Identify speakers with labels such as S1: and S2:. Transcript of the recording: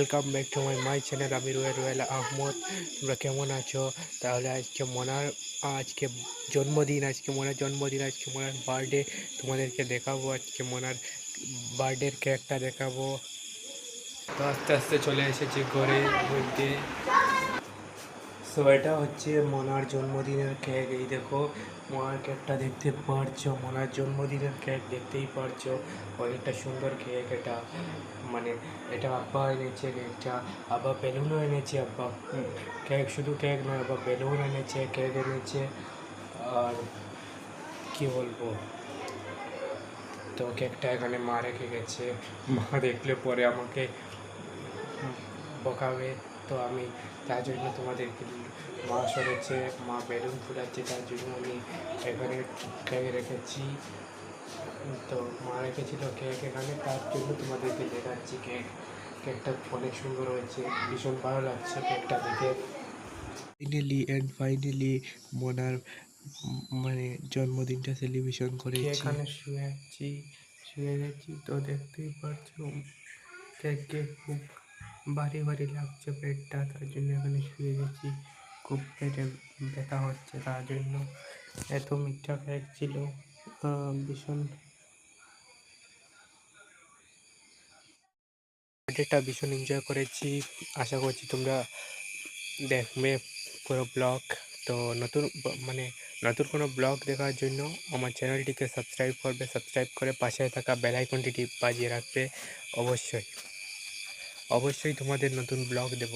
S1: Welcome back to my channel. আমি রুয়েল আহমদ। তোমরা কেমন আছো? তাহলে আজকে আজকে মনার জন্মদিন, আজকে মনার বার্থডে। তোমাদেরকে দেখাবো আজকে মনার বার্থডের কেকটা দেখাবো। তো আস্তে আস্তে চলে এসেছি ঘরের মধ্যে। সো এটা হচ্ছে মনার জন্মদিনের কেক। এই দেখো মনার কেকটা দেখতে পারছো, মনার জন্মদিনের কেক দেখতেই পারছো। অনেকটা সুন্দর কেক এটা। মানে এটা আব্বা এনেছে কেকটা। আব্বা বেলুনও এনেছে। আব্বা কেক, শুধু কেক নয়, আব্বা বেলুন এনেছে, কেক এনেছে। আর কি বলবো, তো কেকটা এখানে মা রেখে গেছে। মা দেখলে পরে আমাকে বকাবে। তো আমি তার জন্য তোমাদেরকে, মা সরেছে, মা বেলুন ফুটাচ্ছে, তার জন্য আমি এখানে কেক রেখেছি। তো মা রেখেছিল কেক এখানে, তার জন্য তোমাদেরকে দেখাচ্ছি কেক। কেকটা অনেক সুন্দর হয়েছে, ভীষণ ভালো লাগছে কেকটা দেখে। ফাইনালি মোনার মানে জন্মদিনটা সেলিব্রেশন করেছি। এখানে শুয়ে গেছি তো দেখতেই পাচ্ছো কেকে খুব ভারী ভারী লাগছে পেটটা, তার জন্য এখানে শুয়ে গেছি। খুব পেটে ব্যথা হচ্ছে, তার জন্য। এত মিঠা কেক ছিল, ভীষণ বার্থডেটা ভীষণ এনজয় করেছি। আশা করছি তোমরা দেখবে পুরো ব্লগ। তো নতুন কোনো ব্লগ দেখার জন্য আমার চ্যানেলটিকে সাবস্ক্রাইব করে পাশে থাকা বেল আইকনটি বাজিয়ে রাখবে। অবশ্যই তোমাদের নতুন ব্লগ দেব।